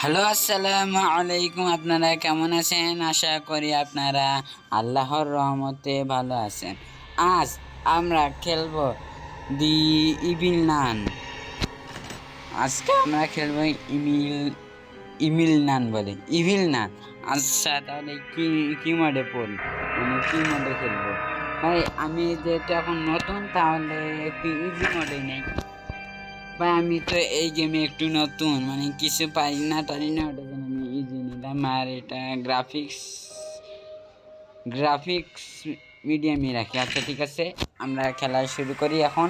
Hello, আসসালামু আলাইকুম। আপনারা কেমন আছেন? আশা করি আপনারা আল্লাহর রহমতে ভালো আছেন। আজ আমরা খেলবো দি ইভিল নান। আজকে আমরা খেলবো ইমিল নান বলে ইভিল নান। আচ্ছা, তাহলে কি কি মোডে পড়ি, মানে কি মোডে খেলবো? ভাই আমি যেহেতু এখন নতুন, তাহলে একটু ইজি মোডে নেই। ভাই আমি তো এই গেমে একটু নতুন, মানে কিছু পারি না টারি না, ওটার জন্য আমি ইজি নিলাম। আর এটা গ্রাফিক্স মিডিয়ামই রাখি। আচ্ছা ঠিক আছে, আমরা খেলা শুরু করি এখন।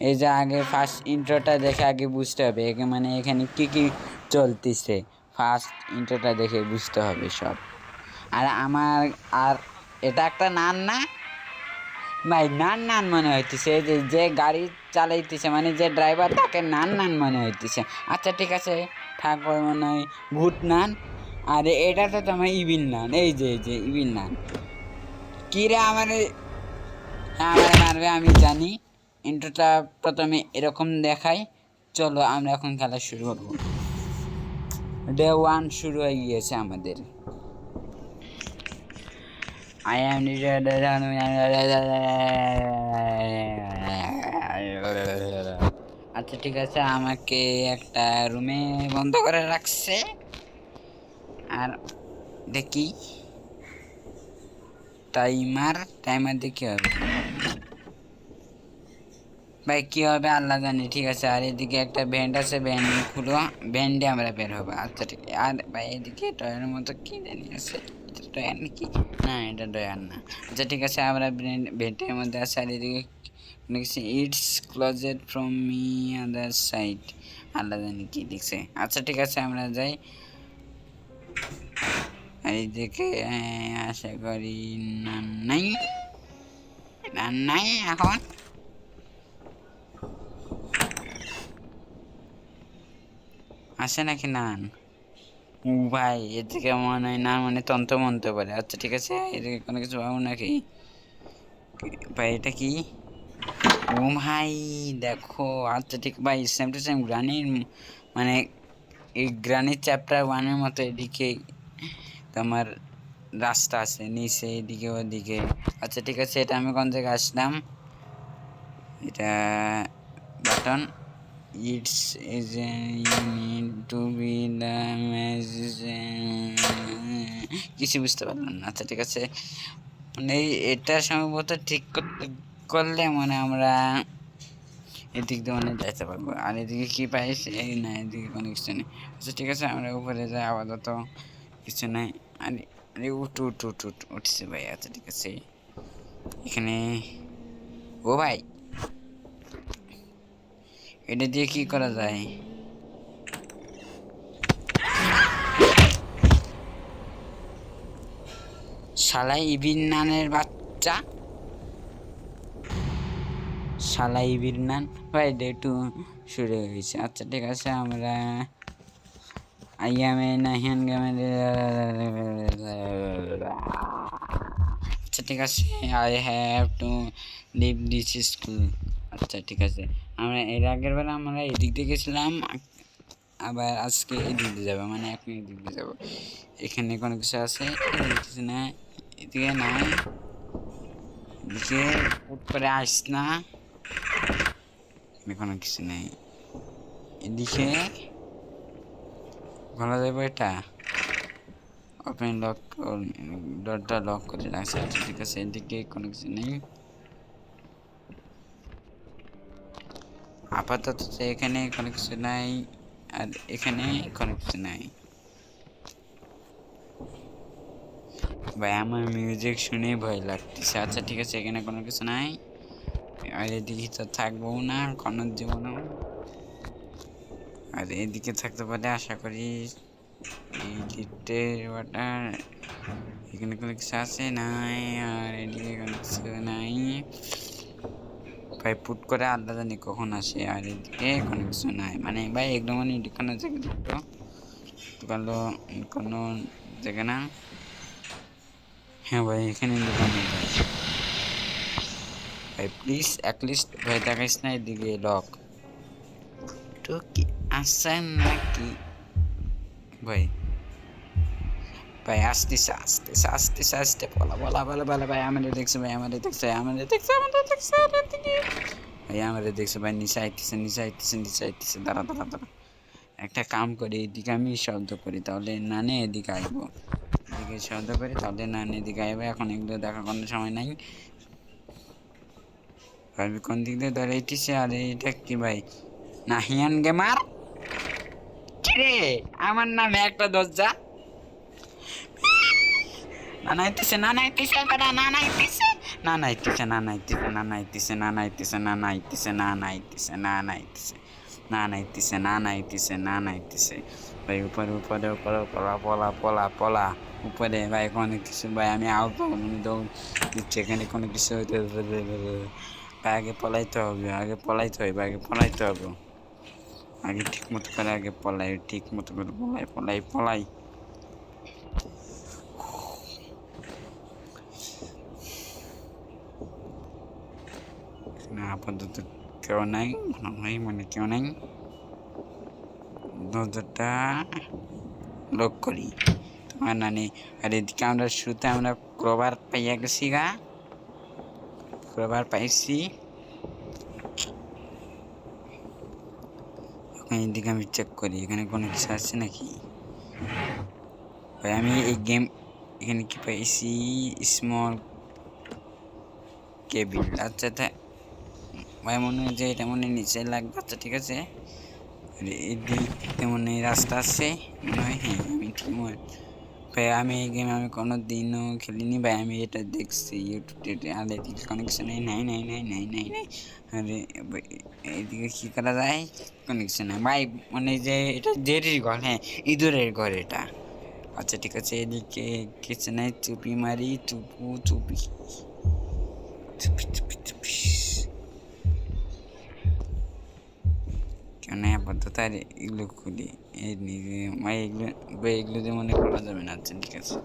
এই যে আগে ফার্স্ট ইন্ট্রোটা দেখে আগে বুঝতে হবে মানে এখানে কি কি চলতেছে। ফার্স্ট ইন্ট্রোটা দেখে বুঝতে হবে সব। আর এটা একটা নান না ভাই, নান নান মনে হইতেছে। যে যে গাড়ি চালাইতেছে, মানে যে ড্রাইভার, তাকে নান নান মনে হইতেছে। আচ্ছা ঠিক আছে, ঠাকুর মনে হয় ভূত নান। আর এটা তো তোমার ইবিল নান। এই যে ইবিল নান। কি রে আমার, হ্যাঁ আমার মারবে আমি জানি। ইন্ট্রোটা প্রথমে এরকম দেখাই। চলো আমরা এখন খেলা শুরু করবো। ডে 1 শুরু হয়ে গিয়েছে আমাদের। I am আচ্ছা ঠিক আছে, আমাকে একটা রুমে বন্ধ করে রাখছে। আর দেখি টাইমার দিয়ে কি হবে ভাই, কি হবে আল্লাহ জানি। ঠিক আছে, আর এদিকে একটা ভ্যান্ড আছে, ভ্যান্ড খুলো, ভ্যান্ডে আমরা বের হবো। আচ্ছা ঠিক, আর ভাই এদিকে টয়ের মতো কি জানি আছে, টয়ার নাকি? না, এটা টয়ার না। আচ্ছা ঠিক আছে, আমরা ভেন্টের মধ্যে আছে। আর এদিকে লিখছে it's closed from me other side, Allah জানি কি লিখছে। আচ্ছা ঠিক আছে, আমরা যাই। আর এদিকে আশা করি নাই নাই এখন। আসে নাকি নান? ও ভাই, এদিকে মনে হয় না, মানে তন্ত্র মন্ত্র বলে। আচ্ছা ঠিক আছে, এদিকে কোনো কিছু পাবো নাকি ভাই? এটা কি? ও ভাই দেখো। আচ্ছা ঠিক ভাই, সেম টু সেম গ্রানির, মানে এই গ্রানির চ্যাপ্টার 1-এর মতো। এদিকে তোমার রাস্তা আছে নিচে, এদিকে ওদিকে। আচ্ছা ঠিক আছে, এটা আমি কোন জায়গায় আসলাম? এটা button. It's is you need to be the কিছু বুঝতে পারলাম না। আচ্ছা ঠিক আছে, মানে এটা সম্ভবত ঠিক করলে মানে আমরা এদিক দিয়ে মানে যাইতে পারবো। আর এদিকে কি পাইছি? এই না, এদিকে কোনো কিছু নেই। আচ্ছা ঠিক আছে, আমরা উপরে যাই, আপাতত কিছু নাই। আরে আরে উঠছে ভাই। আচ্ছা ঠিক আছে, এখানে ও ভাই, এটা দিয়ে কি করা যায়? শালাই ইবিন নানের বাচ্চা, শালাই ইবিন নান ভাই। একটু শুরু হয়েছে। আচ্ছা ঠিক আছে, আমরা আইয়ামে নাহিয়ান গেমে। আচ্ছা ঠিক আছে, I have to leave this school. আচ্ছা ঠিক আছে, আমরা এর আগের বার আমরা এদিক দিয়ে গেছিলাম, আবার আজকে এদিক দিয়ে যাবো, মানে এখন এদিক দিয়ে যাবো। এখানে কোনো কিছু আছে? কিছু না, এদিকে নাই। এদিকে হুট করে আস না, কোনো কিছু নেই। এদিকে ভালো যাবো। এটা ওপেন লক, ডোরটা লক করে রাখছে। আচ্ছা ঠিক আছে, এদিকে কোনো কিছু নেই আপাতত। এখানে কোনো কিছু নাই, আর এখানে কোনো কিছু নাই। ভাই আমার মিউজিক শুনেই ভয় লাগতেছে। আচ্ছা ঠিক আছে, এখানে কোনো কিছু নাই। আর এদিকে তো থাকবো না কোনো জীবনও, আর এদিকে থাকতে পারে আশা করি। এই লিফটের ওয়াটার, এখানে কোনো কিছু আছে নাই, আর এদিকে কোনো কিছু নাই ভাই। পুট করে আল্লাহ জানি কখন আসে। আর এদিকে কোনো কিছু নাই, মানে ভাই একদম মানে কোনো জায়গায় ঢুকলো গেলো, কোনো জায়গা না। হ্যাঁ ভাই, এখানে দোকানে যাই ভাই, প্লিজ অ্যাটলিস্ট ভয় দেখাইস না। এদিকে লক, তো কি আসছেন নাকি ভাই? ভাই আসতেছে আসতেছে আসতেছে আসতে বলা বলা বলা বলা ভাই আমাদের দেখছে ভাই আমাদের দেখছে আমাদের দেখছে আমাদের দেখছে ভাই আমাদের দেখছে ভাই নিচে আইতেছে নিচে আইতেছে নিচে আইতেছে দাঁড়া দাঁড়া দাঁড়া একটা কাম করি এদিকে আমি শব্দ করি তাহলে নানে এদিকে আইবো এদিকে শব্দ করি তাহলে নানে এদিকে আইবো এখন এগুলো দেখার কোনো সময় নাই ভাবি কোন দিক দিয়ে ধরে আইতেছে আর এটা কি ভাই নাহিয়ান গেমার কিরে আমার নামে একটা দরজা না নাইতেছে না নাইতেছে বেটা না নাইতেছে না নাইতেছে না নাইতেছে না নাইতেছে না নাইতেছে না নাইতেছে না নাইতেছে না নাইতেছে না নাইতেছে না নাইতেছে না নাইতেছে ভাই উপরে উপরে উপরে পলা পলা পলা পলা উপরে ভাই কোনো কিছু ভাই আমি আউট দৌড় দিচ্ছি এখানে কোনো কিছু ভাই আগে পলাইতে হবে আগে পলাইতে হবে আগে পলাইতে হবে আগে ঠিক মতো করে আগে পলাই ঠিক মতো করে পলাই পলাই পলাই না আপাতত কেউ নাই মনে হয় মানে কেউ নাই দরজাটা লক করি তোমার নানি আর এদিকে আমরা শুরুতে আমরা ক্রবার পাইয়া গেছি গা ক্রবার পাইছি এখন এদিকে আমি চেক করি এখানে কোনো কিছু আছে নাকি ভাই আমি এই গেম এখানে কি পাইছি স্মল কেবিল আচ্ছা ভাই মনে হয় যে এটা মনে নিচে লাগবে আচ্ছা ঠিক আছে এদিকে মনে রাস্তা আছে মনে হয় হ্যাঁ আমি ঠিক মনে ভাই আমি এই গেম আমি কোনো দিনও খেলিনি ভাই আমি এটা দেখছি ইউটিউবে আর এদিকে কোনো কিছু নেই নাই নাই নাই নাই নাই নাই আরে এইদিকে কী করা যায় কোনো কিছু নাই ভাই মানে যে এটা জেরির ঘর হ্যাঁ ইঁদুরের ঘর এটা আচ্ছা ঠিক আছে এদিকে কিছু নাই চুপি মারি চুপু চুপি চুপি চুপি চুপি কেন আপাতত আর এগুলো খুলি এই ভাই এগুলো ভাই এগুলো দিয়ে মনে করা যাবে না আচ্ছা ঠিক আছে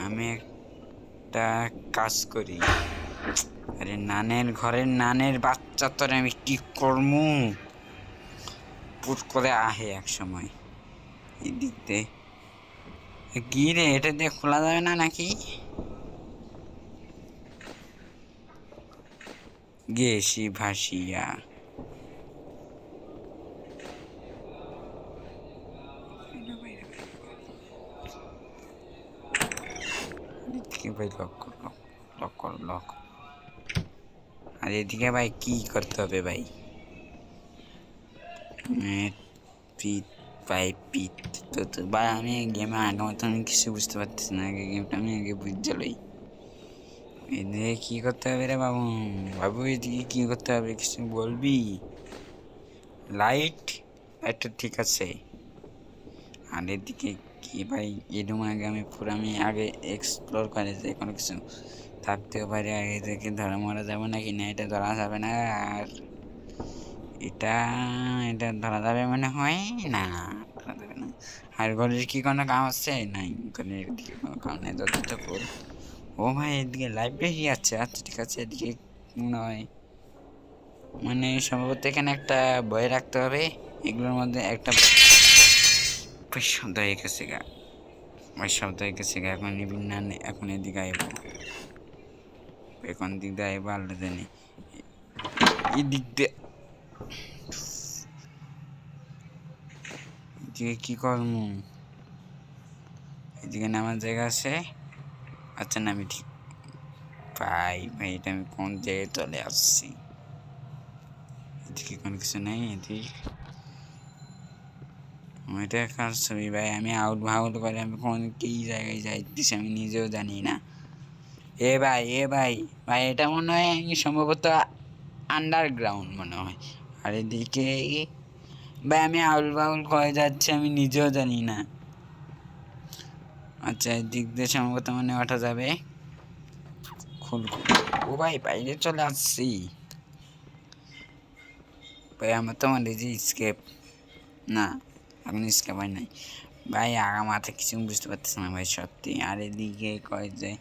আমি একটা কাজ করি আরে নানের ঘরের নানের বাচ্চা তোরে আমি কি করমু পুট করে আহে এক সময় এই দিক দিয়ে কি রে এটা দিয়ে খোলা যাবে না নাকি গেছি ভাসিয়া ভাই লক আর এদিকে ভাই কি করতে হবে ভাই পিট ভাই পিট তো ভাই আমি গেমে আগে মতো আমি কিছু বুঝতে পারতেছি না আগে গেমটা আমি আগে বুঝতে লই এদিকে কী করতে হবে রে বাবু বাবু এদিকে কী করতে হবে কিছু বলবি লাইটটা ঠিক আছে আর এদিকে কি ভাই এরকম আগে আমি পুরো আমি আগে এক্সপ্লোর করে যে কোনো কিছু থাকতেও পারে আগে থেকে ধরা মরা যাবে নাকি না এটা ধরা যাবে না আর এটা এটা ধরা যাবে মনে হয় না ধরা যাবে না আর ঘরের কি কোনো কাম আছে নাই ঘরের দিকে কোনো কাম নেই যত ফুল ও ভাই এদিকে লাইব্রেরি আছে আচ্ছা ঠিক আছে এদিকে মনে হয় মানে সম্ভবত এখানে একটা বই রাখতে হবে এগুলোর মধ্যে একটা শব্দ হয়ে গেছে গা ওই শব্দ হয়ে গেছে গা এখন নিবিন না এখন এদিকে আইব এখন দিক দিয়ে আইব আল্লাহ জানি এদিক দিয়ে এদিকে কী করবো এদিকে নামার জায়গা আছে আচ্ছা না আমি ঠিক ভাই এটা আমি কোন জায়গায় চলে আসছি এদিকে কোনো কিছু নেই এদিকে এটা কার ছবি ভাই আমি আউট ভাউট করে আমি কোন কী জায়গায় যাইতেছি আমি নিজেও জানি না এ ভাই ভাই এটা মনে হয় সম্ভবত আন্ডারগ্রাউন্ড মনে হয় আর এদিকে ভাই আমি আউল বাউল করে যাচ্ছি আমি নিজেও জানি না আচ্ছা এদিক দিয়ে সম্ভবত মানে ওঠা যাবে ও ভাই বাইরে চলে আসছি ভাই আমার তো মনে যে স্কেপ না এখন স্কেপ হয় নাই ভাই আগা মাথায় কিছু বুঝতে পারতেছি না ভাই সত্যি আর এদিকে কয় যে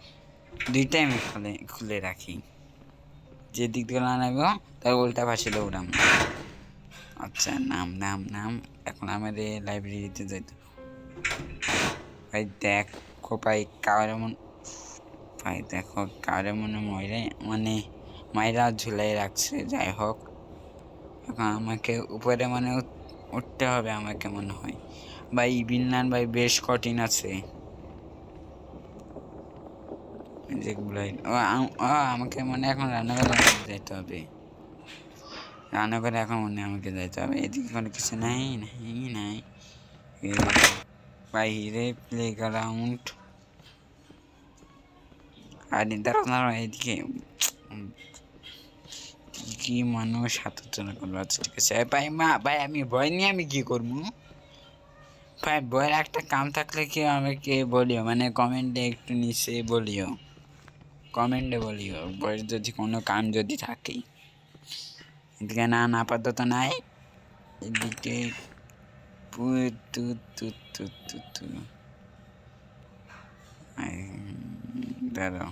দুইটাই আমি খুলে রাখি যে দিক দিয়ে না নেব তার উল্টা পাশে দৌড়াম আচ্ছা নাম নাম নাম এখন আমাদের লাইব্রেরিতে যাইতে ভাই। দেখো ভাই কারো মন ভাই দেখো কারো মনে মানে মাইরা ঝুলাই রাখছে। যাই হোক এখন আমাকে উপরে মানে উঠতে হবে আমাকে মনে হয়। ভাই বিন্নান ভাই বেশ কঠিন আছে যেগুলো। আমাকে মনে এখন রান্নাঘরে যেতে হবে। রান্নাঘরে এখন মনে হয় আমাকে যেতে হবে। এদিকে কোনো কিছু নাই নাই নাই। বাইরে প্লে গ্রাউন্ড আর দাঁড়ানো এদিকে কি মানুষ হাতচনা করবো। আচ্ছা ঠিক আছে ভাই। ভাই আমি ভয় নিয়ে আমি কি করবো ভাই? বইয়ের একটা কাম থাকলে কি আমাকে বলিও, মানে কমেন্টে একটু নিচে বলিও, কমেন্টে বলিও বইয়ের যদি কোনো কাম যদি থাকে। এদিকে না আপাতত নাই। এদিকে দাঁড়াও।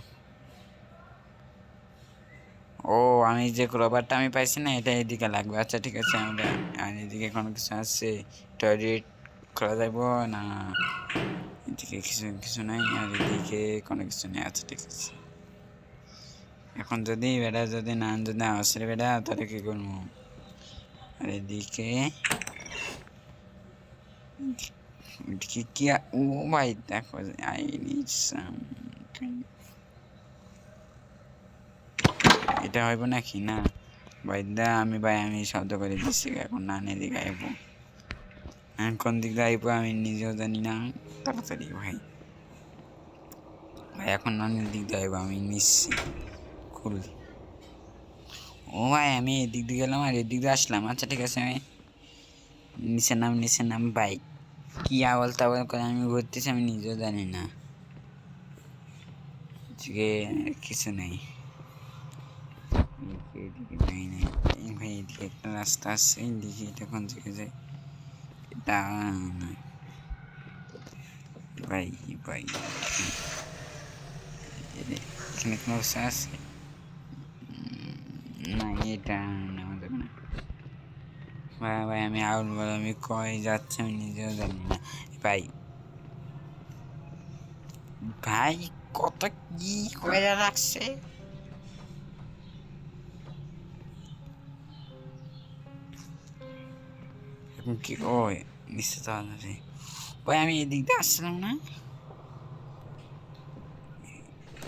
ও আমি যে ক্রবারটা আমি পাইছি না, এটা এদিকে লাগবে। আচ্ছা ঠিক আছে। আমরা আর এদিকে কোনো কিছু আছে? টয়লেট খোলা যাব না? এদিকে কিছু কিছু নাই, আর এদিকে কোনো কিছু নেই। আচ্ছা ঠিক আছে। এখন যদি বেড়া যদি না যদি আসলে বেড়া তাহলে কি করবো? আর এদিকে কি ও ভাই দেখো আই নিড সাম। এটা হইব নাকি না ভাই? আমি ভাই আমি শব্দ করে দিচ্ছি এখন। না এদিকে আইব, কোন দিক দিয়ে আইব আমি নিজেও জানি না। তাড়াতাড়ি ভাই ভাই এখন নানের দিক দিয়ে আইব আমি নিচ্ছি খুল। ও ভাই আমি এদিক দিয়ে গেলাম আর এদিক দিয়ে আসলাম। আচ্ছা ঠিক আছে। আমি নিচে নাম ভাই কি আওয়াল তাওয়াল করে আমি ঘুরতেছি আমি নিজেও জানি না। আজকে কিছু নেই এদিকে নাই নাই ভাই। এদিকে একটা রাস্তা আছে, দেখি এটা কোন দিকে যায়। এটা ভাই ভাই এখানে কোনো রাস্তা আছে না? এটা নেওয়া যাবে না ভাই। ভাই আমি আউট বল, আমি কই যাচ্ছে আমি নিজেও জানি না ভাই। ভাই কত কি করে রাখছে এখন কি? ও নিশ্চিত ভাই আমি এদিক দিয়ে আসছিলাম না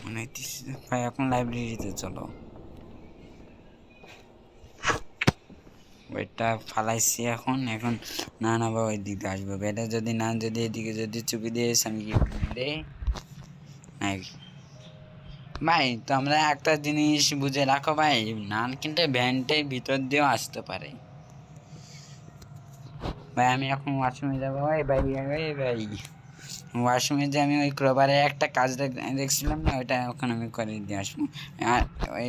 মনে হইতেছে। ভাই এখন লাইব্রেরিতে চলো। ওইটা ফালাইছি এখন। এখন না না ভাই ওই দিক দিয়ে আসবো। বেটা যদি না যদি এদিকে যদি চুপি দিয়েছ আমি কি রে নাই ভাই। তো আমরা একটা জিনিস বুঝে রাখো ভাই, নান কিন্তু ভ্যানটের ভিতর দিয়েও আসতে পারে ভাই। আমি এখন ওয়াশরুমে যাবো ভাই। ভাই ভাই ওয়াশরুমে যে আমি ওই ক্রবারে একটা কাজ দেখছিলাম না, ওইটা ওখানে আমি করে দিয়ে আসবো। আর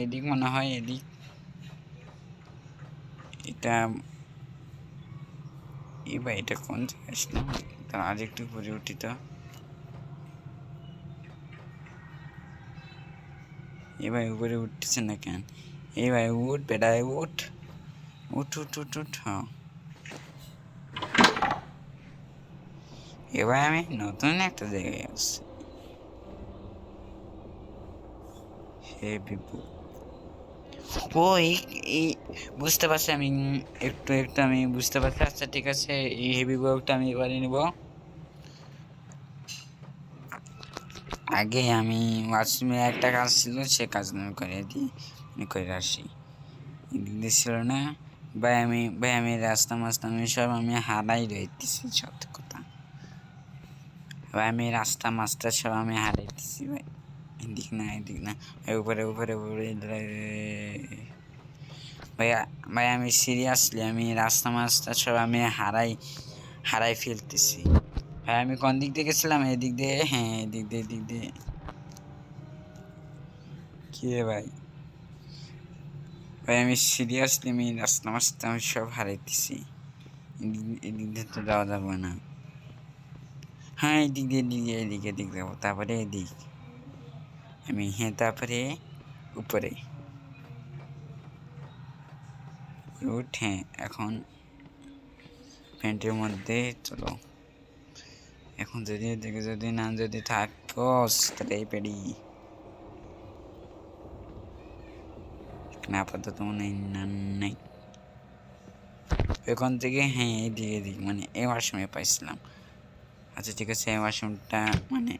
এদিক মনে হয় এদিক এটা এই ভাই এটা কোন জায়গায় আসলাম? তার আজ একটু পরে উঠি তো। এ ভাই উপরে উঠতেছে না কেন? এই ভাই উঠ বেটায় উঠ উঠ উঠ উঠ উঠ। হ্যাঁ এবার আমি নতুন একটা জায়গায় আসছি। হে বিপু ও এই বুঝতে পারছি আমি। একটু একটু আমি বুঝতে পারছি। আচ্ছা ঠিক আছে এই হেভি বউটা আমি এবারে নিব। আগে আমি ওয়াশরুমে একটা কাজ ছিল, সে কাজ আমি করে দিই করে আসি। এদিক দিয়ে ছিল না ভাই আমি রাস্তা মাস্তা আমি সব আমি হারাই রইতেছি সত্যি কথা ভাই। আমি রাস্তা মাস্টার সব আমি হারাইতেছি ভাই। এদিক না এদিক না ভাই। উপরে উপরে উপরে ভাইয়া ভাই আমি সিরিয়াসলি আমি রাস্তা মাস্টার সব আমি হারাই ফেলতেছি ভাই। আমি কোন দিক দিয়ে গেছিলাম? এদিক দিয়ে। হ্যাঁ এদিক দিয়ে এদিক দিয়ে। কি রে ভাই? ভাই আমি সিরিয়াসলি আমি রাস্তা মাস্টার আমি সব হারাইতেছি। এদিক দিয়ে তো যাওয়া যাবে না। হ্যাঁ এদিক দিয়ে এদিকে এদিক যাবো, তারপরে এদিক আমি। হ্যাঁ তারপরে উপরে উঠ। হ্যাঁ এখন প্যান্টের মধ্যে চলো এখন যদি এদিকে যদি না যদি থাকোস তাহলে পেরি না আপাতত মনে নেই এখন থেকে হ্যাঁ এদিকে এদিক মানে এই ওয়াশরুমে পাইছিলাম আচ্ছা ঠিক আছে এই ওয়াশরুমটা মানে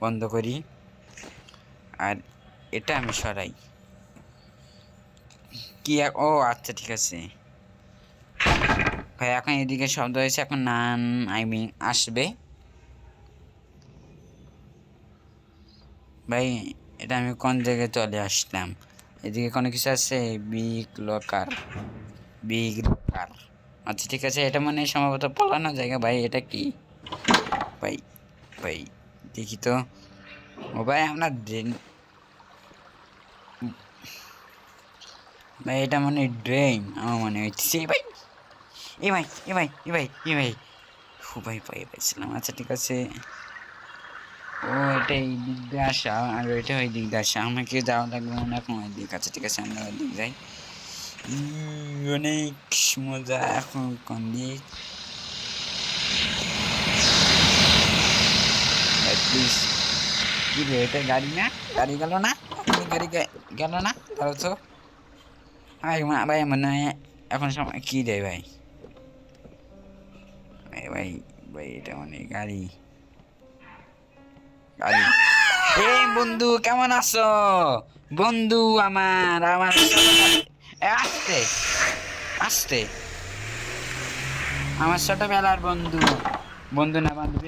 বন্ধ করি আর এটা আমি সরাই কি ও আচ্ছা ঠিক আছে ভাই এখন এদিকে শব্দ হয়েছে এখন নান আই মিন আসবে ভাই এটা আমি কোন জায়গায় চলে আসলাম এদিকে কোনো কিছু আছে বিগ লকার আচ্ছা ঠিক আছে এটা মানে সম্ভবত পলানো জায়গা ভাই এটা কি ভাই ভাই দেখি তো ও ভাই আমরা ভাই এটা মানে ড্রেন আমার মনে হচ্ছে ভাই এ ভাই এ ভাই এ ভাই এ ভাই ও ভাই পাইছিলাম আচ্ছা ঠিক আছে ও এটা এই দিক দিয়ে আসা আর এটা ওই দিক দিয়ে আসা আমাকে যাওয়া লাগবে মনে এখন ওই দিক আচ্ছা ঠিক আছে আমরা ওই দিক যাই অনেক মজা এখন কোন দিক প্লিজ কি রে এটা গাড়ি না গাড়ি গেল না গাড়ি গেল না ধরো তো ভাই ভাই মনে হয় এখন সময় কি রে ভাই ভাই ভাই এটা মানে গাড়ি এই বন্ধু কেমন আছো বন্ধু আমার আসতে আসতে আমার ছোটবেলার বন্ধু বন্ধু না বান্ধবী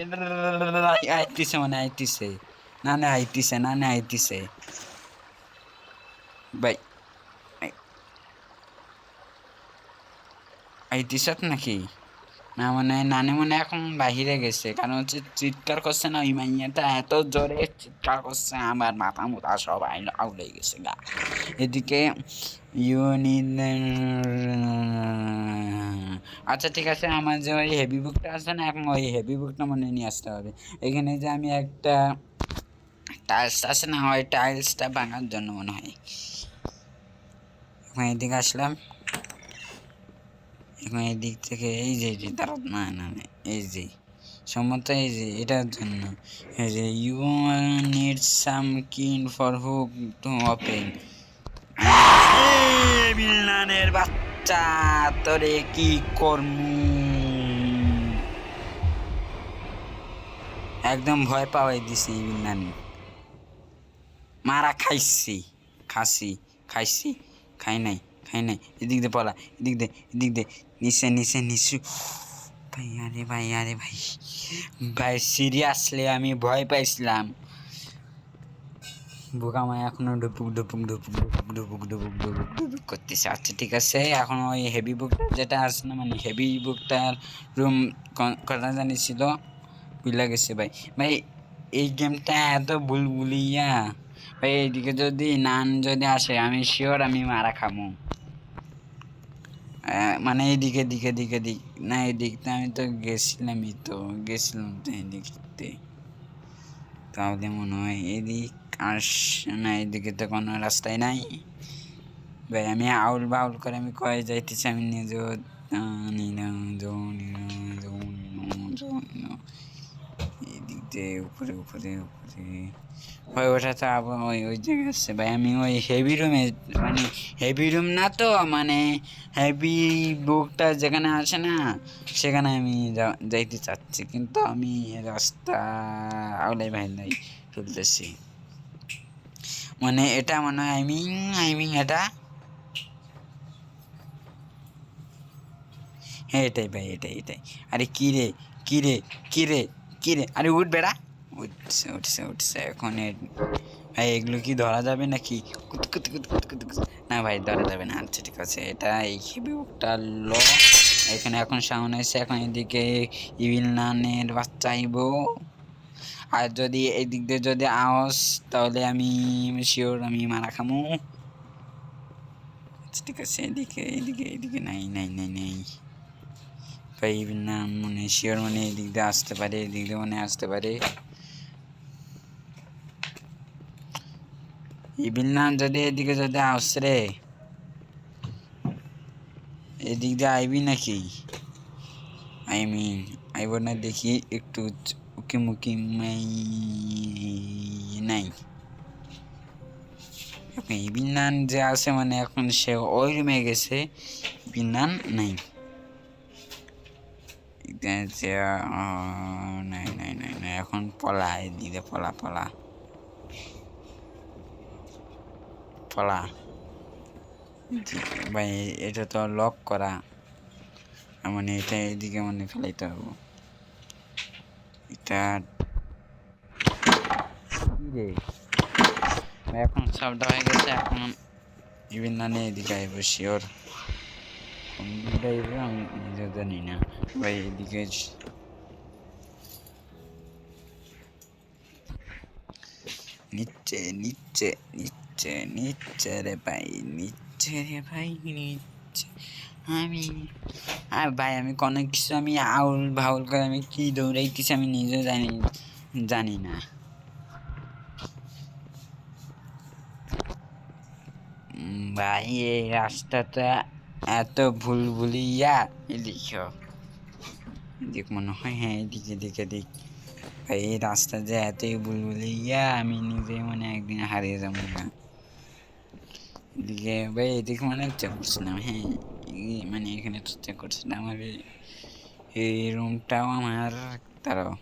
আইতিছে মানে আইতিছে না আইতিছে ভাই আইতিস নাকি না মানে নানি মনে এখন বাহিরে গেছে কারণ হচ্ছে চিৎকার করছে না ওই মাইয়াটা এত জোরে চিৎকার করছে আমার মাথা মুথা সব আউলে গেছে গা এদিকে আচ্ছা ঠিক আছে আমার যে ওই হেভি বুকটা আছে না এখন ওই হেভি বুকটা মনে নিয়ে আসতে হবে এখানে যে আমি একটা টাইলস আছে না ওই টাইলসটা ভাঙার জন্য মনে হয় এখন এদিকে আসলাম এখন এদিক থেকে এই যে দাঁড়াত না এই যে সম্মত এই যে এটার জন্য এই যে ইউ নিড সাম কিন ফর হুক টু ওপেন বিল্লানের বাচ্চা তোরে কি করমু একদম ভয় পাওয়াই দিছি বিল্লানি মারা খাইছি খাই নাই এদিক দিয়ে পলা এদিক দে নিচে ভাই সিরিয়াসলি আমি ভয় পাইছিলাম বোকামায় এখনো ডুপুক করতেছে আচ্ছা ঠিক আছে এখন ওই হেভি বুকটা যেটা আছে না মানে হেভি বুকটার রুম কথা জানিছিল বুঝলা গেছে ভাই এই গেমটা এত বুলবুলিয়া ভাই এইদিকে যদি নান যদি আসে আমি শিওর আমি মারা খামো মানে এইদিকে দিক না এদিকটা আমি তো গেছিলাম তো এদিকতে তাহলে মনে হয় এদিক না এদিকে তো কোনো রাস্তায় নাই ভাই আমি আউল বাউল করে আমি কয়ে যাইতেছি আমি নিজে এদিক দিয়ে উপরে ভাই ওটা তো আবার ওই জায়গায় আসছে ভাই আমি ওই হেভি রুমে মানে হেভি রুম না তো মানে হেভি বুকটা যেখানে আসে না সেখানে আমি যাইতে চাচ্ছি কিন্তু আমি রাস্তা আউলাই ভাইলাই ফেলতেছি মানে এটা মনে হয় আই মিন এটা হ্যাঁ এটাই ভাই এটাই আরে কি রে আরে উঠ বেড়া উঠছে এখন ভাই এগুলো কি ধরা যাবে নাকি না ভাই ধরা যাবে না আচ্ছা ঠিক আছে এটা এই বুকটা লো এখানে এখন সামনে এসে এখন এদিকে ইভিল নানের বাচ্চা আইব আর যদি এই দিক দিয়ে যদি আওয়াজ তাহলে আমি শিওর আমি মারা খামু ঠিক আছে এদিকে নাই ভাই না মানে শিওর মানে এদিক দিয়ে আসতে পারে এদিক দিয়ে মানে আসতে পারে ইবিল না যদি এদিকে যদি আসছে রে এদিক দিয়ে আইবি নাকি আই মিন আইব না দেখি একটু উকি মুকি নাই। বিনান যে আছে মানে এখন সে ওই রুমে গেছে, বিনান নাই। নাই নাই নাই নাই এখন পলা দিলে পলা পলা পলা ভাই এটা তো লক করা, মানে এটা এদিকে মানে ফেলাইতে হবে এটা রে। এখন সবটা হয়ে গেছে, এখন বিভিন্ন এদিকে আইব শিওর, কোন দিকে আইব আমি নিজে জানি না ভাই। এদিকে নিচে নিচে নিচে নিচে রে ভাই, নিচে রে ভাই নিচে। আমি আর ভাই আমি কোনো কিছু আমি আউল ভাউল করে আমি কি দৌড়াইতেছি আমি নিজেও জানি না ভাই। এই রাস্তাটা এত ভুলভুলিয়া, এদিকে দেখ মনে হয়, হ্যাঁ এদিকে দিকে দেখ ভাই। এই রাস্তা যে এতই ভুলভুলিয়া আমি নিজে মানে একদিন হারিয়ে যাবো না। এদিকে ভাই এদিকে মানে চেক করছিলাম, হ্যাঁ মানে এখানে তো চেক করছিলাম আমি, এই রুমটাও আমার তারও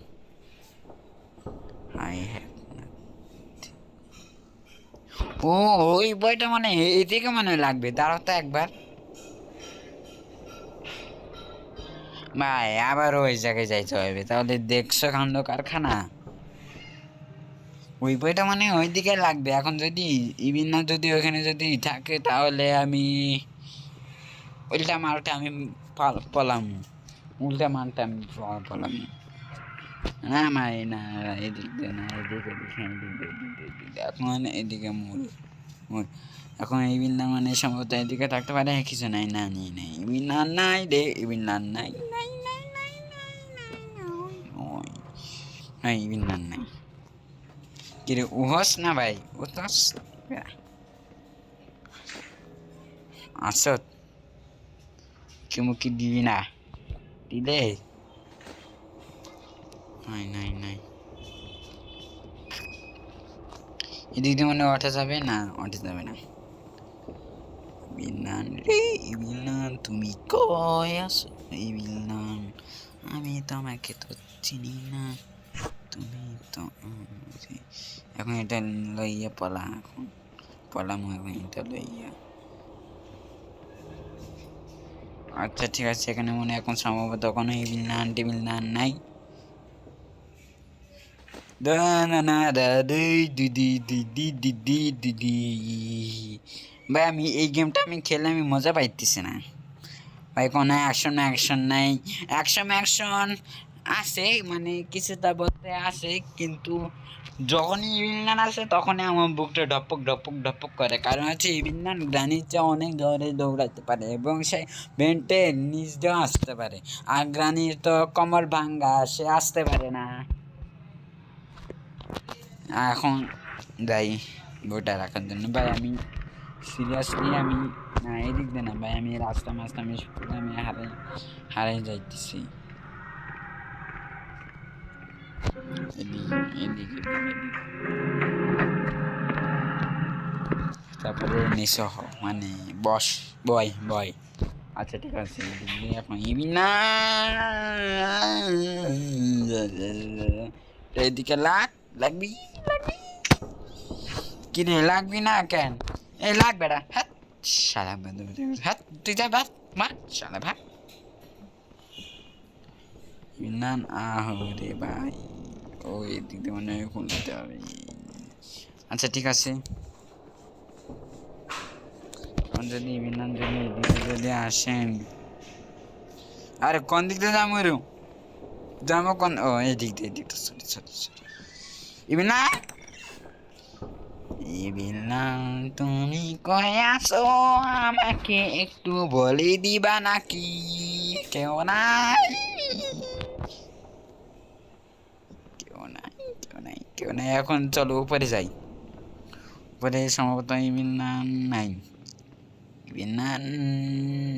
ও ওই বইটা মানে এদিকে মনে লাগবে, দাঁড়াও তো একবার ভাই, আবার ওই জায়গায় যাইতে হবে তাহলে। দেখছো কাণ্ড কারখানা, ওই বইটা মানে ওই দিকে লাগবে। এখন যদি ইভিন যদি ওইখানে যদি থাকে তাহলে আমি উল্টা মালটা আমি পলাম, উল্টা মালটা আমি পলাম না মাই না, এদিক দিয়ে না, এদিকে এখন এদিকে মূল মূল এখন এই বিন্দার মানে সম্ভবত এদিকে থাকতে পারে, কিছু নাই না নেই নাই বিন্দার নাই রে, বিন্দার নাই নাই নাই নাই নাই বিন্দার নাই। কিরে উহস না ভাই, উতস আসত কি মুখি দিবি না, দিলে নাই নাই নাই। এদিক দিয়ে মানে ওঠা যাবে না, ওঠা যাবে না। বিনান রে বিনান তুমি কই আছো, এই বিনান আমি তোমাকে তো চিনি না, তুমি তো এখন এটা লইয়া পলা, এখন পলাম এখন এটা লইয়া। আচ্ছা ঠিক আছে, এখানে মনে এখন সম্ভবত কোনো এই বিনান টেবিল নান নাই। ভাই আমি এই গেমটা আমি খেলে আমি মজা পাইতেছি না ভাই, কোনো অ্যাকশন অ্যাকশন নাই। অ্যাকশন আছে মানে কিছুটা বলতে আসে, কিন্তু যখনই ইভিলনান আসে তখনই আমার বুকটা ঢপক ঢপক ঢপক করে। কারণ হচ্ছে ইভিলনান গ্রানির চেয়ে অনেক ধরে দৌড়াতে পারে এবং সে বেন্টের নিচ দিয়েও আসতে পারে, আর গ্রানির তো কমর ভাঙ্গা, সে আসতে পারে না। এখন যাই বইটা রাখার জন্য ভাই, আমি সিরিয়াসলি আমি না এদিক দিয়ে না ভাই, আমি রাস্তা মাস্তা আমি আমি হারাই যাইতেছি। তারপরে নিসহ মানে বস বয় বয়। আচ্ছা ঠিক আছে, এখন ইবি না এদিকে লাগবি কিরে, লাগবি না কেন? এই লাগবে না, হ্যাঁ সারা হ্যাঁ তুই যা বাস মার সারা ভাই ইনান আহরে ভাই। ও এদিক দিয়ে মনে হয় খুলতে হবে। আচ্ছা ঠিক আছে, যদি বিনান যদি এদিকে যদি আসেন, আরে কোন দিক দিয়ে যাবো রে, যাবো কোন, ও এদিক দিয়ে এদিক দিয়ে, সরি সরি সরি। ইবিনা ইবিনা তুমি কই আসো, আমাকে একটু বলে দিবা নাকি? কেউ নাই কেউ নাই কেউ নাই কেউ নাই। এখন চলো উপরে যাই, উপরে সম্ভবত ইবিনা নাই। ইবিনা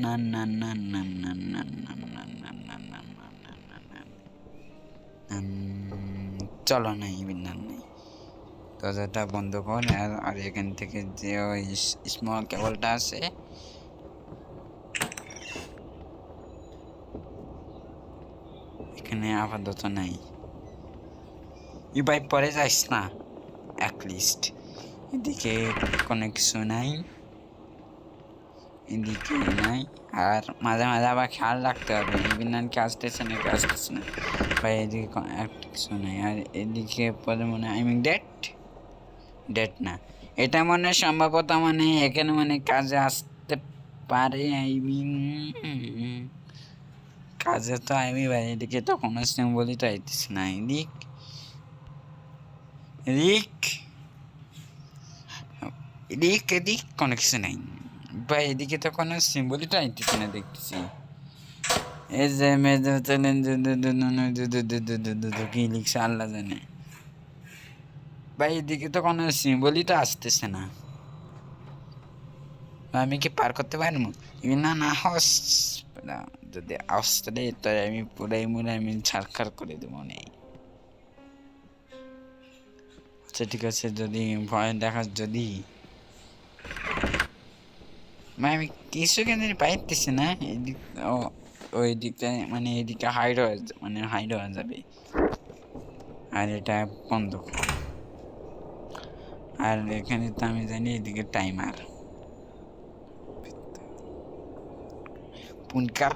না না না না না না না না না না না না। চলো নাই বিন্যান নাই, দরজাটা বন্ধ কর। আর এখান থেকে যে ওই স্মল কেবলটা আছে এখানে আপাতত নাই। ই ভাই পরে যাইস না অ্যাটলিস্ট। এদিকে কোনো কিছু নাই, এদিকে নাই। আর মাঝে মাঝে আবার খেয়াল রাখতে হবে বিন্যান কে আসতেছে না কে আসতেছে না ভাই। এদিকে একটা কিছু নাই। আর এদিকে পরে মনে হয় ডেট না, এটা মনে সম্ভবত মানে এখানে মানে কাজে আসতে পারে। কাজে তো আমি ভাই এদিকে তো কোনো সিম্বলই তো আইতেছে না। এদিক এদিক এদিক এদিক কোনো কিছু নাই ভাই, এদিকে তো কোনো সিম্বলই তো আইতেছে না দেখতেছি। এই যে কি লিখছে আল্লাহ জানে ভাই, এদিকে তো কোনো সিম্বলই তো আসতেছে না। আমি কি পার করতে পারবো? না না হস, যদি আসতে তাই আমি পুরাই মুড়ে আমি ছাড়খাড় করে দেবো নেই। আচ্ছা ঠিক আছে, যদি ভয় দেখার যদি আমি কিছু কেন পাইতেছি না এদিক, ওই দিকটা মানে এদিকে হাইড হয়ে মানে হাইড হয়ে যাবে। আর এটা বন্ধ। আর এখানে তো আমি জানি এদিকে টাইমার পুনকা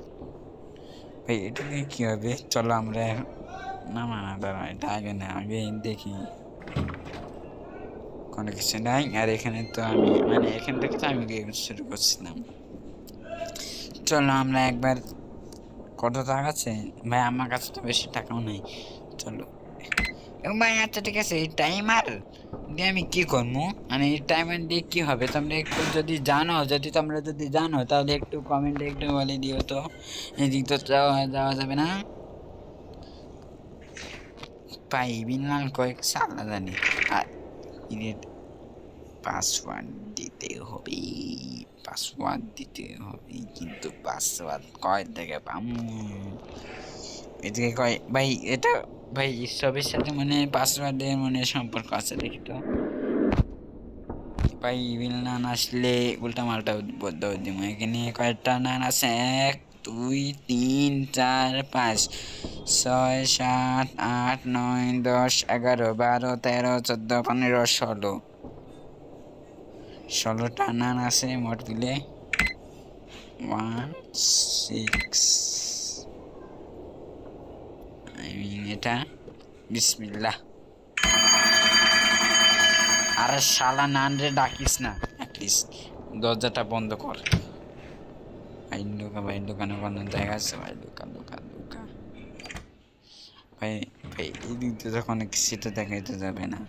ভাই, এটা নিয়ে কী হবে? চলো আমরা না মানা দাঁড়া, এটা আগে না আগে দেখি কোনো কিছু নাই। আর এখানে তো আমি মানে এখান থেকে তো আমি গেম শুরু করছিলাম। চলো আমরা একবার, কত টাকা আছে ভাই? আমার কাছে তো বেশি টাকাও নেই। চলো ভাই, আচ্ছা ঠিক আছে। এই টাইমার দিয়ে আমি কি করবো? মানে এই টাইমার দিয়ে কি হবে তোমরা একটু যদি জানো, যদি জানো তাহলে একটু কমেন্টে একটু বলে দিও তো। এদিক তো যাওয়া যাবে না ভাই, বিনলাম কয়েক সাল না জানি। আর পাসওয়ার্ড দিতে হবে, কিন্তু পাসওয়ার্ড কয় থেকে পাবো? এদিকে কয় ভাই, এটা ভাই সবের সাথে মানে পাসওয়ার্ডের মানে সম্পর্ক আছে দেখি তো ভাই। বিলনান আসলে উল্টা মালটা বদলে দিব। এখানে কয়েকটা নান আছে, 1 2 3 4 5 6 7 8 9 10 11 12 13 14 15 16টা নান আছে মোট মিলে 1 6। এটা বিসমিল্লাহ। আরে শালা নান রে ডাকিস না, অ্যাটলিস্ট দরজাটা বন্ধ কর। ভাই দোকানে কোনো জায়গা আছে ভাই? দোকান ভাই এই দিক দিয়ে যখন সেটা দেখাইতে যাবে না।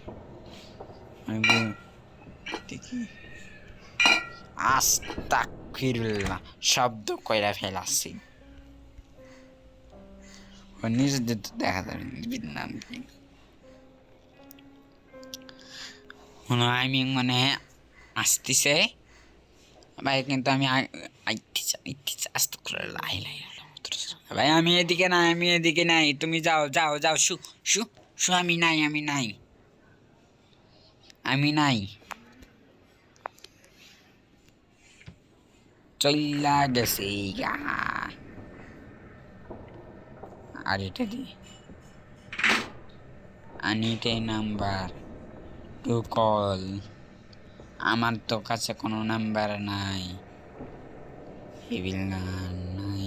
আমি দেখি আস্তাগফিরুল্লাহ, শব্দ কইরা ফেলাছি। নিজ দিয়ে তো দেখা যাবে বিদ্যান আমি মানে আসতেছে ভাই, কিন্তু আমি আইতেছি আস্তাগফিরুল্লাহ। ভাই আমি এদিকে নাই, তুমি যাও শু আমি নাই চল্লা গেছে গা। আর এটা দি আনিতে নাম্বার টু কল, আমার তো কাছে কোনো নাম্বার নাই। নাই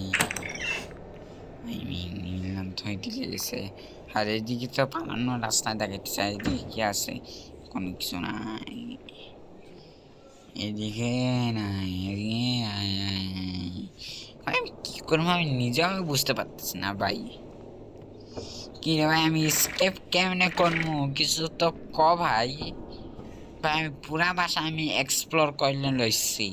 থই দিকে গেছে। আর এদিকে তো পালানো রাস্তায় দেখাইতেছে, এদিকে কি আছে? কোনো কিছু নাই এদিকে, নাই এদিকে। আমি কি করবো আমি নিজেও বুঝতে পারতেছি না ভাই। কি রে ভাই, আমি স্কেপ কেমনে করবো? কিছু তো ভাই আমি পুরা বাসা আমি এক্সপ্লোর করলে লইছি।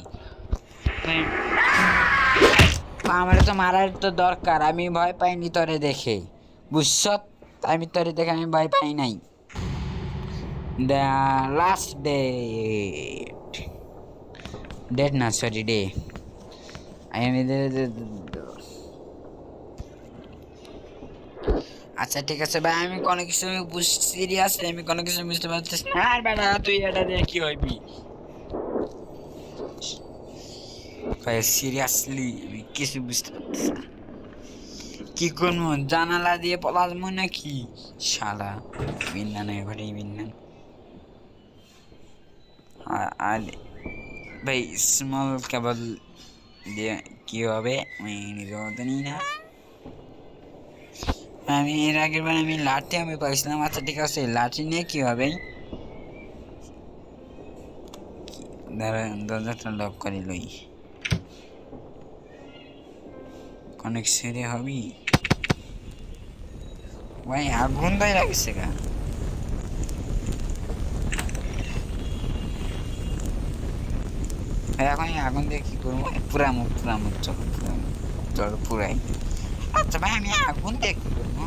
আমার তো মারার তো দরকার, আমি ভয় পাইনি তোরে দেখে, বুঝছ? আমি তোরে দেখে আমি ভয় পাই নাই। দ্য লাস্ট ডেট না সরি ডে। আমি আচ্ছা ঠিক আছে ভাই, আমি কোনো কিছু সিরিয়াস, আমি কোনো কিছু বুঝতে পারতেছি না। আর বেটা তুই এটা দিয়ে কি হইবি ভাই? সিরিয়াসলি আমি কিছু বুঝতে পারতেছি না। কি করবো, জানালা দিয়ে পলাজমো নাকি? শালা বিন্দান ঘরে বিন্দান। আর ভাই স্মল কেবল দিয়ে কি হবে আমি নিজের মতনই না। আমি এর আগের বার আমি লাঠি আমি পাইছিলাম। আচ্ছা ঠিক আছে, লাঠি নিয়ে কি হবে? দরজাটা লক করে লই, অনেক সেরে হবি ভাই। আগুন দায় লাগছে গা ভাই, এখন আগুন দিয়ে কি করবো? পুরামো পুরামো, চলো পুরামো, চলো পুরাই। আচ্ছা ভাই, আমি আগুন দিয়ে কি করবো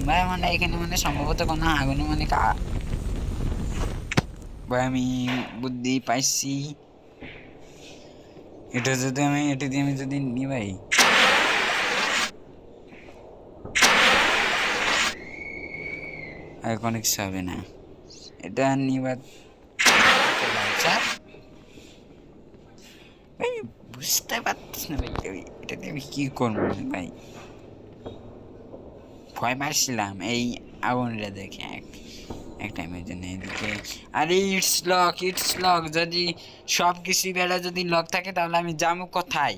ভাই? মানে এখানে মানে সম্ভবত কোনো আগুন মানে ভাই আমি বুদ্ধি পাইছি। এটা যদি আমি এটা দিয়ে আমি যদি নি ভাই, আর কোনো কিছু হবে না। এটা নিবার ভাই বুঝতে পারছিস না ভাই, এটা দিয়ে আমি কি করবো ভাই? ভয় পাচ্ছিলাম এই আগুনটা দেখে এক টাইমের জন্য এদিকে। আরে ইটস লক, যদি সব কিছু বেলা যদি লক থাকে তাহলে আমি যাবো কোথায়?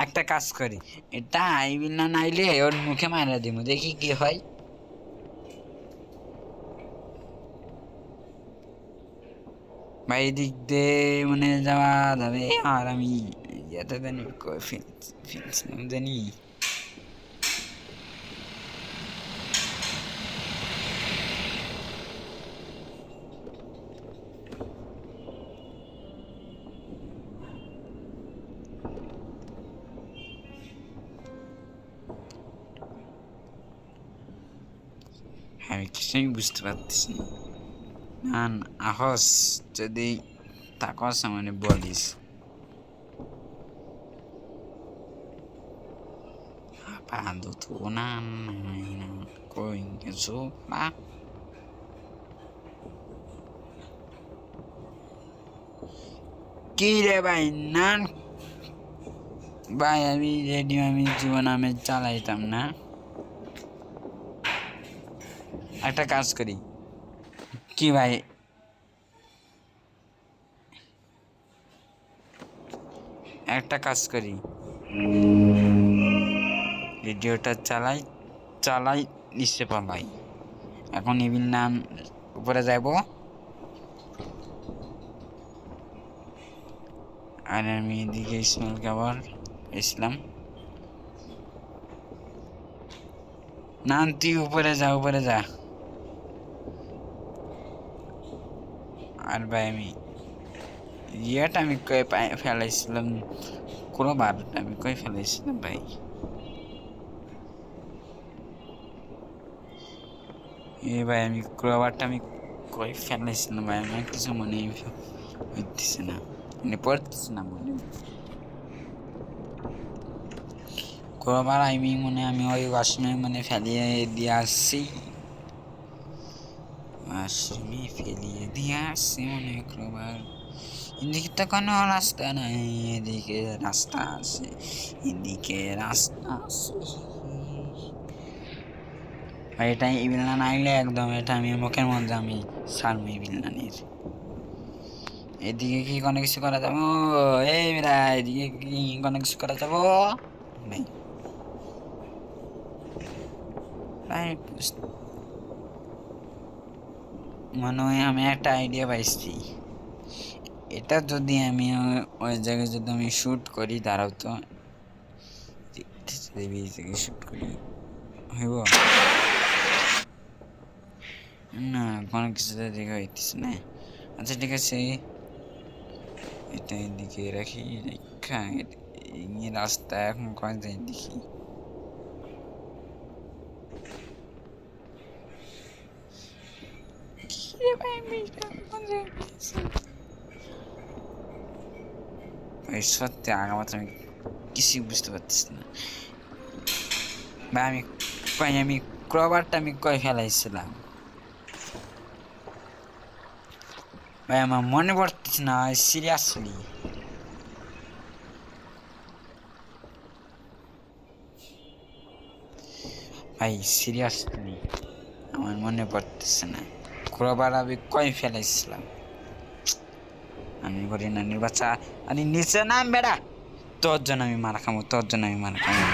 একটা কাজ করি, এটা আইবিল না নাইলে ওর মুখে মারা দিব, দেখি কি হয়। ভাই এদিক দিয়ে মানে যাওয়া যাবে? আর আমি যেতে জানি ফিলছিলাম জানি। আমি কিছুই বুঝতে পারতেছি না। আহস যদি তাকস মানে বলিস পাদু tunan going sopa কি রে ভাই? না ভাই, আমি রেডিও আমি জীবন আমি চালাইতাম না। একটা কাজ করি কি ভাই, একটা কাজ করি, রেডিওটা চালাই চালাই নিচে পালাই। এখন ইভিল নাম উপরে যাইব, আর আমি এদিকে স্মল খাবার ইসলাম। না তুই উপরে যা, উপরে যা। আর ভাই আমি ইয়েটা আমি কই ফেলাইছিলাম, কোনো বারোটা আমি কই ফেলাইছিলাম ভাই? এ ভাই আমি ক্রোবারটা আমি কই ফেলাইছিলাম ভাই? আমার কিছু মনে হইতেছে না, মানে পড়তেছে না মনে। ক্রোবার আমি মনে আমি ওই ওয়াশরুমে মানে ফেলিয়ে দিয়ে আসছি, ওয়াশরুমে ফেলিয়ে দিয়ে আসছি মনে হয় ক্রোবার। এদিকে তো কোনো রাস্তা নাই, এদিকে রাস্তা আছে, এদিকে রাস্তা আছে ভাই। এটা ইভিলনান আইলে একদম এটা আমি মুখের মধ্যে আমি সারমু ইভিলনানের। এদিকে কি কোনো কিছু করা যাবো? এই মেরা এদিকে কি কোনো কিছু করা যাবো ভাই? ভাই মনে হয় আমি একটা আইডিয়া পাইছি। এটা যদি আমি ওই জায়গায় যদি আমি শুট করি, দাঁড়াও তো শুট করি, হইব না? কোনো কিছুতে দেখা হইতেছে না। আচ্ছা ঠিক আছে, এটা এদিকে রাখি, রেখা এই রাস্তা এখন কয় যায় দেখি। ভাই সত্যি আগামাত্র আমি কিছুই বুঝতে পারতেছি না। ভাই আমি ক্রবারটা আমি কই ফেলাইছিলাম ভাই, আমার মনে পড়তেছে না সিরিয়াসলি। ভাই সিরিয়াসলি আমার মনে পড়তেছে না ক্রবার আমি কই ফেলাইছিলাম। আমি করি না নির্বাচন, আরে নিচে নাম বেড়া, তোর জন্য আমি মারা খামো, তোর জন্য আমি মারা খামো।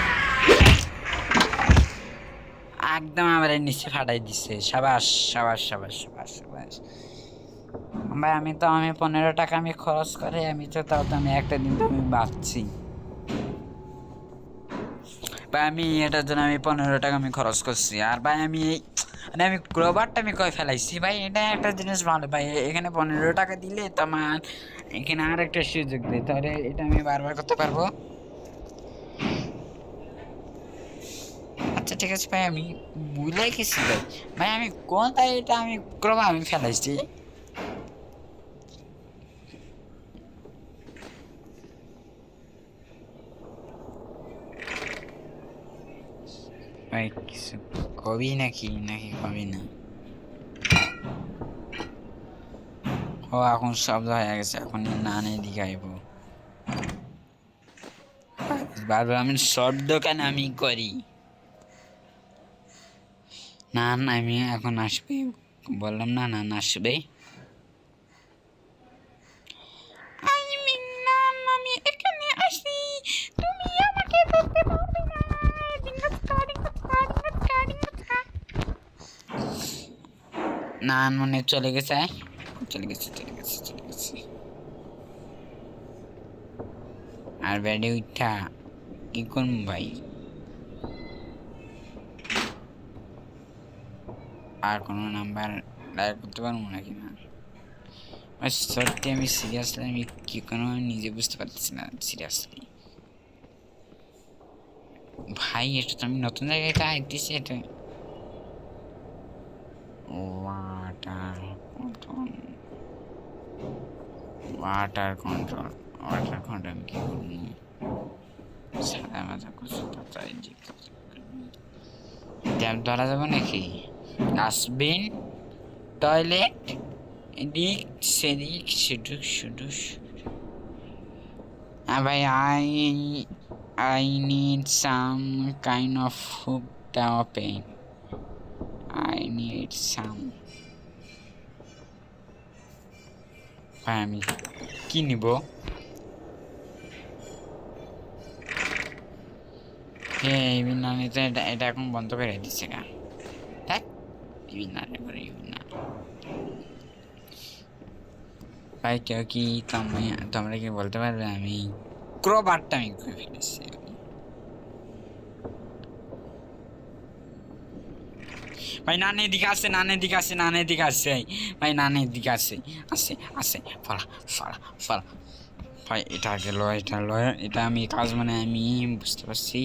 একদম আমার নিচে ফাটাই দিছে। সাবাস সাবাস সাবাস সাবাস সাবাস ভাই। আমি 15 টাকা আমি খরচ করে আমি তো তাও তো আমি একটা দিন তো আমি বাঁচছি ভাই। আমি এটার জন্য আমি 15 টাকা আমি খরচ করছি। আর ভাই আমি মানে আমি ক্রোবারটা আমি কই ফেলাইছি ভাই, এটা একটা জিনিস ভালো ভাই। এখানে 15 টাকা দিলে তোমার এখানে আর একটা সুযোগ দেয়, তাহলে এটা আমি বারবার করতে পারবো। আচ্ছা ঠিক আছে ভাই, আমি ভুলে গেছি ভাই। ভাই আমি কোনটাই এটা আমি ক্রোবার আমি ফেলাইছি ভাই। কিছু কবি নাকি কবি না? ও এখন শব্দ হয়ে গেছে, এখন নানের দিকে আইব। বারবার আমি শব্দ কেন আমি করি? নান আমি এখন আসবে, বললাম না নান আসবে। আমি এখানে আসি, তুমি আমাকে ধরতে পারবে না। নান মনে চলে গেছে, চলে গেছে চলে গেছে চলে গেছে। আর বেডে উঠা কি করবো ভাই? আর কোনো নাম্বার ডায়াল করতে পারবো নাকি না? সত্যি আমি সিরিয়াসলি আমি কি কোনো নিজে বুঝতে পারতেছি না সিরিয়াসলি ভাই। এটা তো আমি নতুন জায়গায় আইতেছি। এটা water control, water control, water control কি করবো? সাদা মাথা কিছু তাই ট্যাপ ধরা যাবে নাকি? ডাস্টবিন, টয়লেট, এদিক সেদিক শুধু শুধু। ভাই I need some kind of hook to open. I need some. ভাই আমি কি নিব? বিভিন্ন এটা এখন বন্ধ করে দিচ্ছে গা। দেখ বিভিন্ন ভাই কেউ কি তোমরা কি বলতে পারবে আমি ক্রোবারটা আমি করে ফেলেছি? ভাই নানের দিকে আসে, নানের দিকে আসে, নানের দিকে আসে ভাই, নানের দিকে আসে আসে আসে। ফলা ফলা ফলা ভাই, এটা গেল, এটা লয়, এটা আমি কাজ মানে আমি বুঝতে পারছি।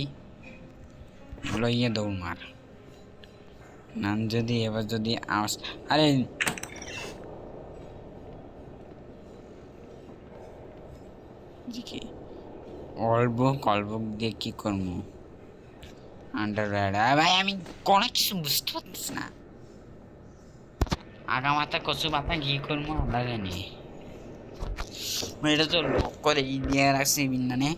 লইয়ে দৌড় মার নান। যদি এবার যদি আরে দিকে কলবুক দিয়ে কি করবো? আন্ডারওয়্যার ভাই আমি কোনো কিছু বুঝতে পারতেছি না। আগা মাথা কচু পাতা ঘি করবো আমরা জানি। এটা তো লক করে দিয়ে রাখছি বিন্দানে।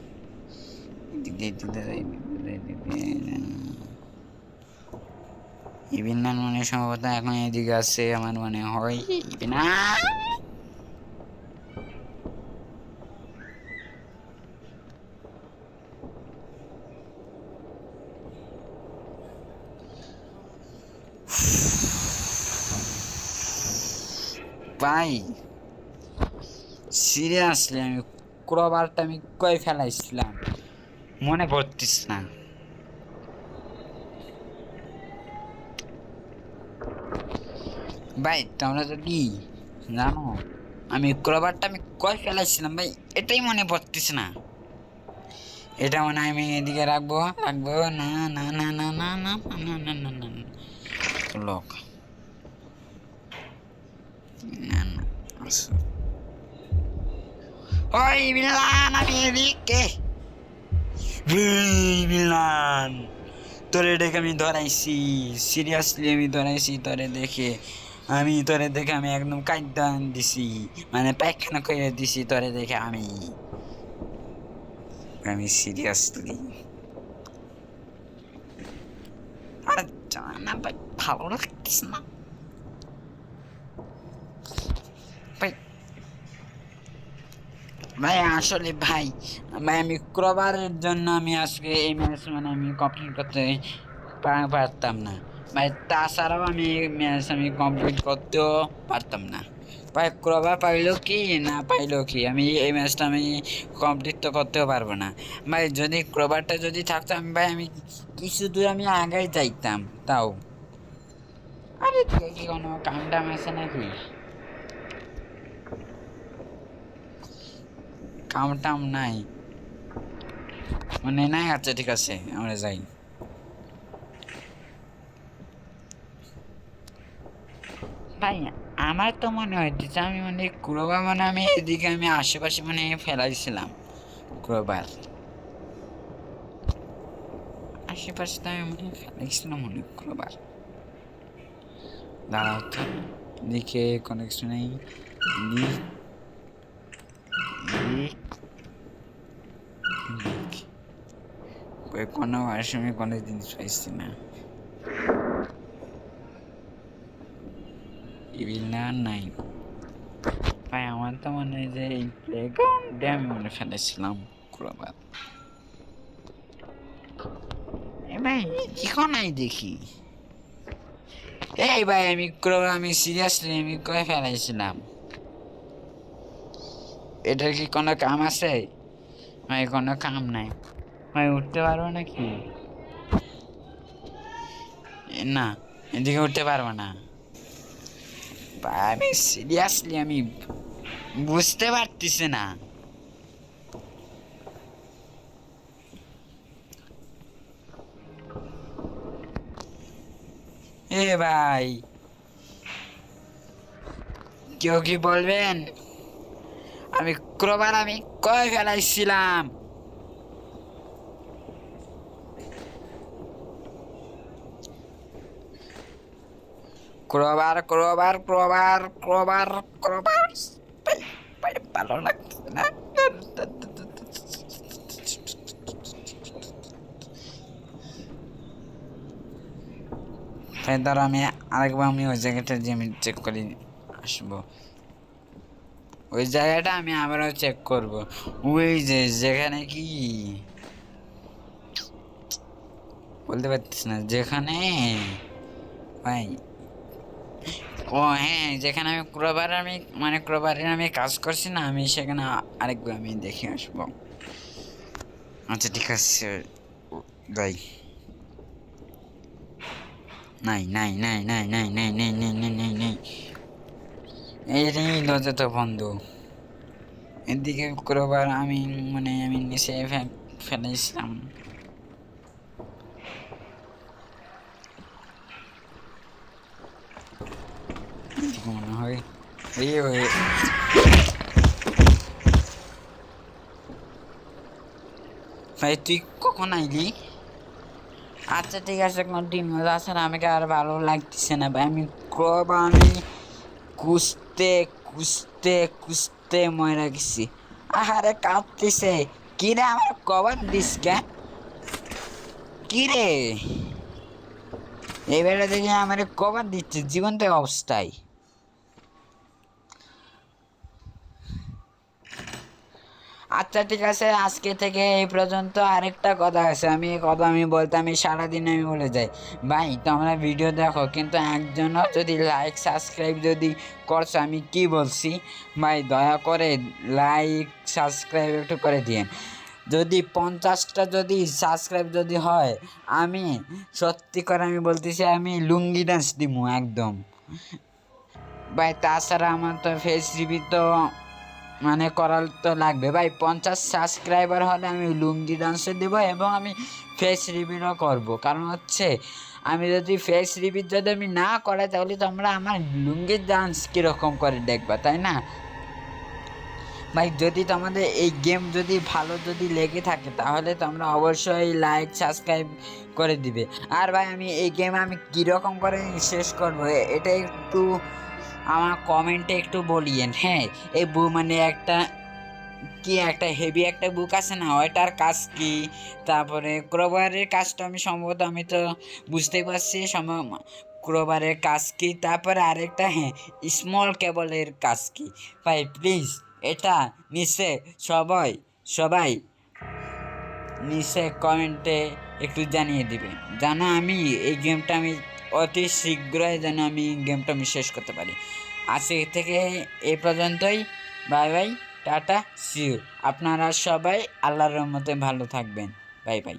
বিন্দান মানে সম্ভবত এখন এদিকে আছে আমার মনে হয় না। ভাই সিরিয়াসলি আমি ক্রোবারটা আমি কই ফেলাইছিলাম মনে পড়তিস না ভাই। তোমরা যদি জানো আমি ক্রোবারটা আমি কই ফেলাইছিলাম ভাই, এটাই মনে পড়তিস না। এটা মনে হয় আমি এদিকে রাখবো না না না না না না না না না না লোক না না। ওই মিলান আমি এদিকে মিলান তোরে দেখে আমি ধরাইছি, সিরিয়াসলি আমি ধরাইছি তোরে দেখে আমি একদম কাইদান দিছি, মানে পায়খানা করে দিছি তোরে দেখে আমি আমি সিরিয়াসলি। আর না ভাই, ভালো লাগতেছে না ভাই। ভাই আসলে ভাই আমি ক্রবারের জন্য আমি আজকে এই ম্যাচ মানে আমি কমপ্লিট করতে পারতাম না ভাই, তাছাড়াও আমি এই ম্যাচ আমি কমপ্লিট করতেও পারতাম না ভাই। ক্রবার পাইলো কি না পাইলো কি, আমি এই ম্যাচটা আমি কমপ্লিট তো করতেও পারবো না ভাই। যদি ক্রবারটা যদি থাকতো আমি ভাই আমি কিছু দূর আমি আগে যাইতাম তাও। আরে কি কোনো কাম টাম আছে নাকি, কাম টাম নাই মানে নাই? আচ্ছা ঠিক আছে আমরা যাই ভাই। আমার তো মনে হইতেছে আমি মানে ক্রোবার মানে আমি এদিকে আমি আশেপাশে মানে ফেলাইছিলাম ক্রোবার, আশেপাশে তো আমি মানে ফেলাইছিলাম অনেক ক্রোবার। দাঁড়াও তো দিকে কোনো কিছু নেই, কোনো আসলে কোনো জিনিস পাইছি না, ইভিল না নাই ভাই। আমার তো মনে হয় যে এই প্লেগ্রাউন্ডে আমি মনে ফেলেছিলাম ক্রোবার। ভাই এখন নাই দেখি, এই ভাই আমি ক্রোবার আমি সিরিয়াসলি আমি করে ফেলাইছিলাম। এটার কি কোনো কাম আছে ভাই? কোনো কাম নাই ভাই, উঠতে পারবো নাকি না? এদিকে উঠতে পারবো না ভাই, আমি সিরিয়াসলি আমি বুঝতে পারতেছি না। এ ভাই কেউ কি বলবেন? আমি ক্রোবার আমি কয় ফেলাইছিলাম। ক্রোবার ক্রোবার ক্রোবার ক্রোবার ক্রোবার ভালো লাগছে না তাই। ধরো আমি আরেকবার আমি ওই জায়গাটা যে আমি চেক করে আসবো, ওই জায়গাটা আমি আবারও চেক করব। ওই যে যেখানে কি বলতে পারতিস না, যেখানে ভাই ও হ্যাঁ যেখানে আমি ক্রোবার আমি মানে ক্রোবারের আমি কাজ করছি না, আমি সেখানে আরেকবার আমি দেখে আসবো। আচ্ছা ঠিক আছে ভাই। নাই নাই নাই নাই নাই নাই নাই নাই নাই নাই নাই এই দরজা তো বন্ধ। এদিকে ক্রোবার আমি মানে আমি নিচে ফেলেছিলাম। মনে হয় এই ভাই তুই কখন আইলি? আচ্ছা ঠিক আছে কন্টিনিউ। তাছাড়া আমাকে আর ভালো লাগতেছে না ভাই, আমি ক্রোবার আমি কুস্তে কুস্তে কুস্তে মরে গেছি। আহারে কাঁদতেছে কিরে, আমার কভার দিস কে কিরে? এবারে দেখি আমার কভার দিচ্ছে জীবন্ত অবস্থায়। আচ্ছা ঠিক আছে আজকে থেকে এই পর্যন্ত। আরেকটা কথা আছে, আমি এই কথা আমি বলতে আমি সারাদিন আমি বলে যাই ভাই তোমরা ভিডিও দেখো কিন্তু একজনও যদি লাইক সাবস্ক্রাইব যদি করছো, আমি কি বলছি ভাই দয়া করে লাইক সাবস্ক্রাইব একটু করে দিন। যদি 50টা যদি সাবস্ক্রাইব যদি হয়, আমি সত্যি করে আমি বলতেছি আমি লুঙ্গি ডান্স দিমু একদম ভাই। তাছাড়া আমার তো ফেস রিভিউ তো মানে করার তো লাগবে ভাই। 50 সাবস্ক্রাইবার হলে আমি লুঙ্গি ডান্সও দেবো এবং আমি ফেস রিভিউও করবো। কারণ হচ্ছে আমি যদি ফেস রিভিউ যদি আমি না করাই তাহলে তোমরা আমার লুঙ্গির ডান্স কীরকম করে দেখবা, তাই না ভাই যদি তোমাদের এই গেম যদি ভালো যদি লেগে থাকে তাহলে তোমরা অবশ্যই লাইক সাবস্ক্রাইব করে দিবে। আর ভাই আমি এই গেম আমি কীরকম করে শেষ করবো এটা একটু আমার কমেন্টে একটু বলিয়েন। হ্যাঁ, এই মানে একটা হেভি একটা বুক আছে না, ওইটার কাজ কি, তারপরে ক্রোবারের কাজটা আমি তো বুঝতেই পারছি ক্রোবারের কাজ কি, তারপরে আরেকটা হ্যাঁ স্মল কেবলের কাজ কি। ভাই প্লিজ এটা নিচে সবাই নিচে কমেন্টে একটু জানিয়ে দিবেন, যেন আমি এই গেমটা অতি শীঘ্রই যেন আমি গেমটা শেষ করতে পারি। আজকে থেকে এ পর্যন্তই। Bye bye, tata, see you. আপনারা সবাই আল্লাহর রহমতে ভালো থাকবেন। Bye by.